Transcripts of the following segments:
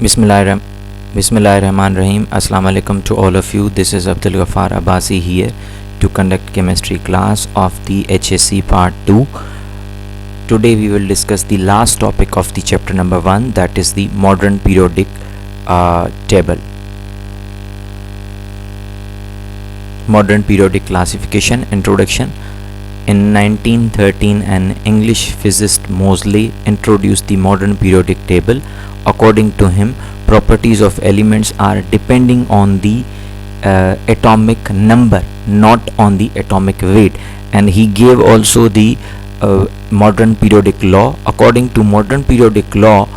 Bismillah, Bismillahirrahmanirrahim. Assalamu alaikum to all of you. This is Abdul Ghaffar Abbasi here to conduct chemistry class of the HSC part 2. Today we will discuss the last topic of the chapter number 1, that is the modern periodic table. Modern periodic classification introduction. In 1913, an English physicist Moseley introduced the modern periodic table. According to him, properties of elements are depending on the atomic number, not on the atomic weight. And he gave also the modern periodic law. According to modern periodic law,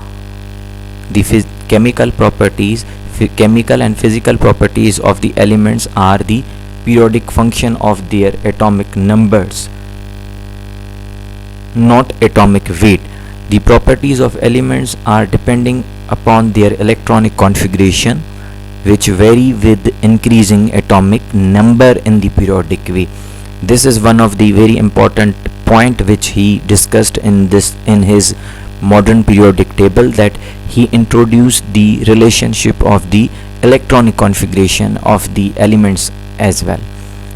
the chemical and physical properties of the elements are the periodic function of their atomic numbers, not atomic weight. The properties of elements are depending upon their electronic configuration, which vary with increasing atomic number in the periodic way. This is one of the very important point which he discussed in his modern periodic table, that he introduced the relationship of the electronic configuration of the elements as well.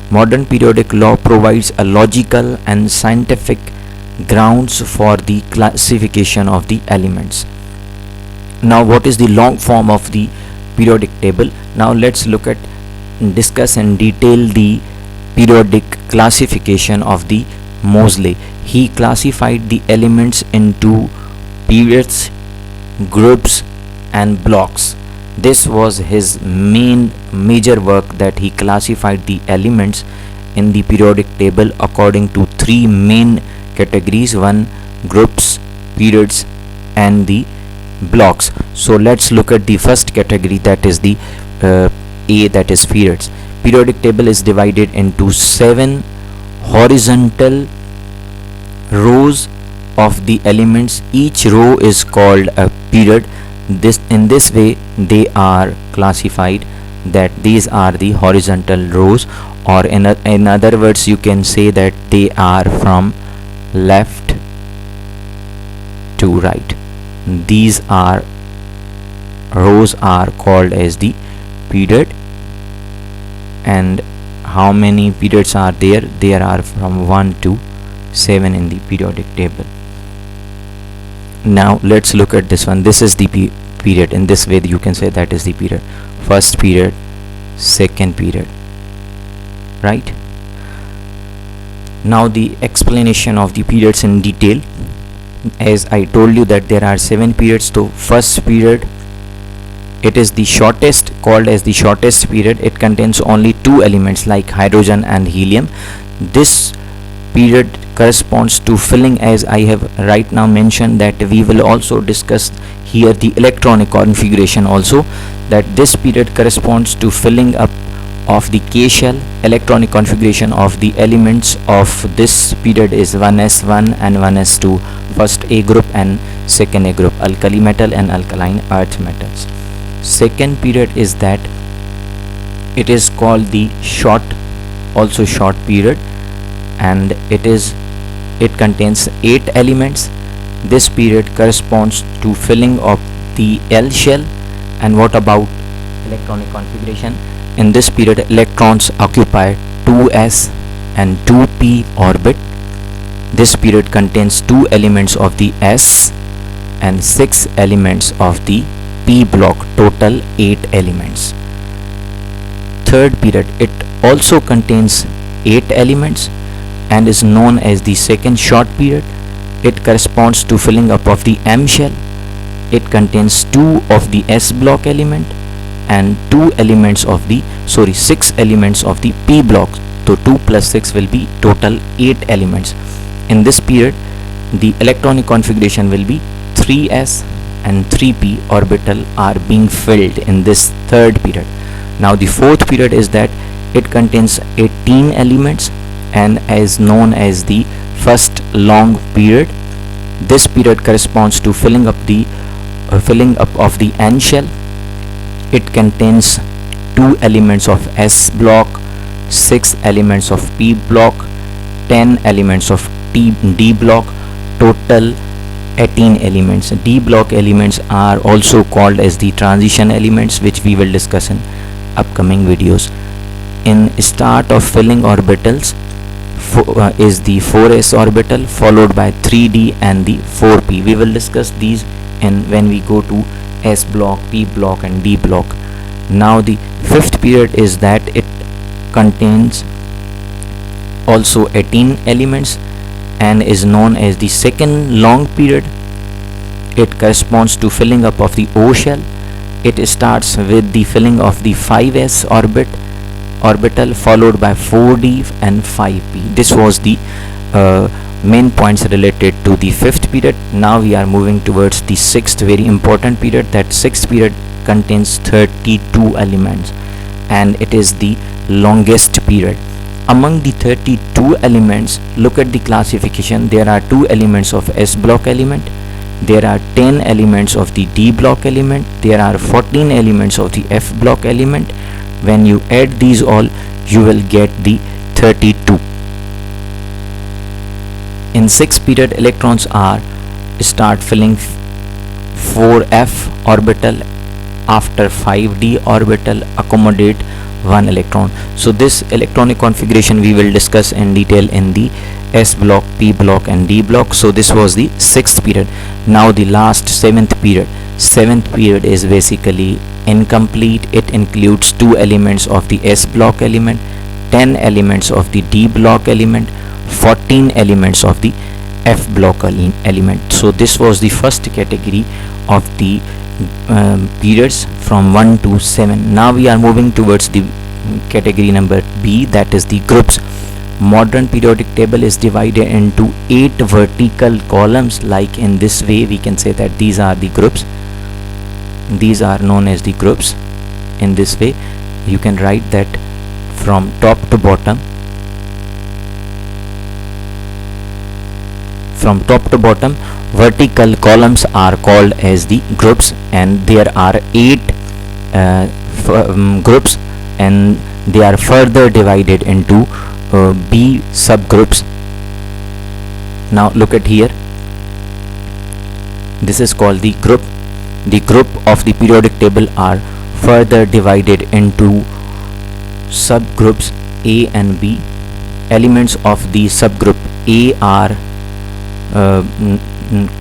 Modern periodic law provides a logical and scientific grounds for the classification of the elements. Now, what is the long form of the periodic table? Now let's discuss in detail the periodic classification of the Moseley. He classified the elements into periods, groups and blocks. This was his major work, that he classified the elements in the periodic table according to three main categories: one, groups, periods and the blocks. So let's look at the first category, that is the A, that is periods. Periodic table is divided into 7 horizontal rows of the elements. Each row is called a period. In this way they are classified, that these are the horizontal rows, or in other words you can say that they are from left to right. These rows are called as the period. And how many periods are there? There are from 1 to 7 in the periodic table. Now let's look at this one. This is the period. In this way you can say that is the period. First period, second period, right? Now the explanation of the periods in detail. As I told you that there are 7 periods. So first period, it is the shortest, called as the shortest period. It contains only 2 elements like hydrogen and helium. This period corresponds to filling, as I have right now mentioned, that we will also discuss here the electronic configuration also, that this period corresponds to filling up of the K shell. Electronic configuration of the elements of this period is 1s1 and 1s2, first A group and second A group, alkali metal and alkaline earth metals. Second period is that it is called the short period, and it contains 8 elements. This period corresponds to filling of the L shell. And what about electronic configuration? In this period electrons occupy 2s and 2p orbit. This period contains 2 elements of the s and 6 elements of the p block, total 8 elements. Third period, it also contains 8 elements and is known as the second short period. It corresponds to filling up of the M shell. It contains 2 of the S block element and 6 elements of the P block. So 2 plus 6 will be total 8 elements. In this period the electronic configuration will be 3s and 3p orbital are being filled in this third period. Now the fourth period is that it contains 18 elements and is known as the first long period. This period corresponds to filling up of the N shell. It contains 2 elements of S block, 6 elements of P block, 10 elements of D block, total 18 elements. D block elements are also called as the transition elements, which we will discuss in upcoming videos. In start of filling orbitals is the 4s orbital, followed by 3d and the 4p. We will discuss these when we go to s block, p block and d block. Now the fifth period is that it contains also 18 elements and is known as the second long period. It corresponds to filling up of the O shell. It starts with the filling of the 5s orbital, followed by 4d and 5p. This was the main points related to the fifth period. Now we are moving towards the sixth very important period. That sixth period contains 32 elements and it is the longest period. Among the 32 elements, look at the classification. There are 2 elements of S block element, there are 10 elements of the D block element, there are 14 elements of the F block element. When you add these all, you will get the 32. In 6th period, electrons start filling 4f orbital. After 5d orbital accommodate 1 electron. So this electronic configuration we will discuss in detail in the S block, P block and D block. So this was the 6th period. Now the last 7th period. 7th period is basically incomplete. It includes 2 elements of the S block element, 10 elements of the D block element, 14 elements of the F block element. So this was the first category of the periods from 1 to 7. Now we are moving towards the category number B, that is the groups. Modern periodic table is divided into 8 vertical columns. Like in this way we can say that these are the groups. These are known as the groups. In this way you can write that from top to bottom. From top to bottom, vertical columns are called as the groups, and there are 8 groups, and they are further divided into B subgroups. Now look at here. This is called the group. The group of the periodic table are further divided into subgroups A and B. Elements of the subgroup A are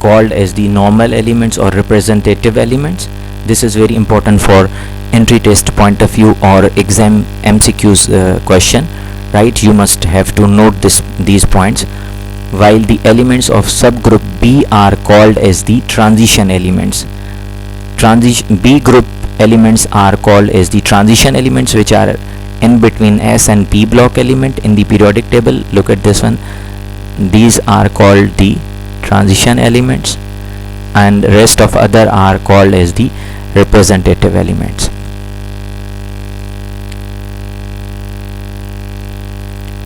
called as the normal elements or representative elements. This is very important for entry test point of view or exam MCQs question, right? You must have to note these points. While the elements of subgroup B are called as the transition elements. B group elements are called as the transition elements, which are in between S and P block element in the periodic table. Look at this one. These are called the transition elements, and rest of other are called as the representative elements.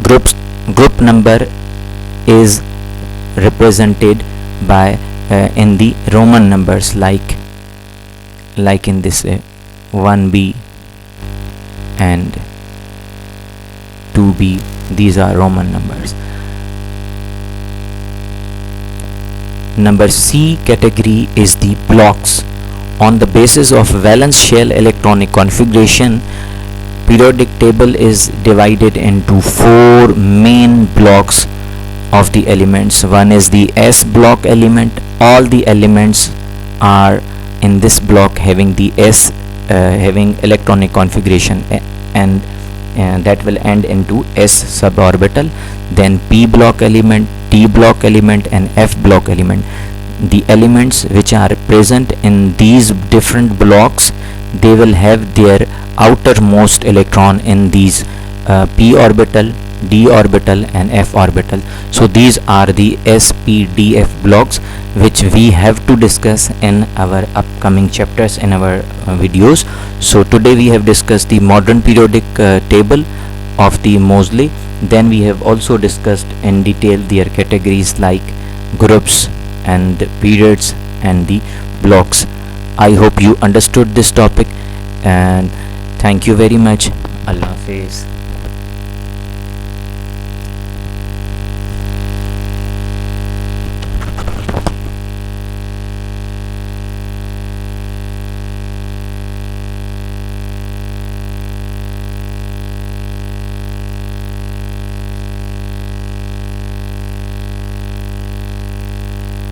Group number is represented by in the Roman numbers, like in this way, 1b and 2b. These are Roman numbers. Number C category is the blocks. On the basis of valence shell electronic configuration, periodic table is divided into 4 main blocks of the elements. One is the S block element. All the elements are in this block having the S having electronic configuration, and that will end into S suborbital. Then P block element, T block element and F block element. The elements which are present in these different blocks, they will have their outermost electron in these P orbital, D orbital and F orbital. So these are the S, P, D, F blocks, which we have to discuss in our upcoming chapters in our videos. So today we have discussed the modern periodic table of the Moseley. Then we have also discussed in detail their categories like groups and the periods and the blocks. I hope you understood this topic, and thank you very much. Allah Hafiz.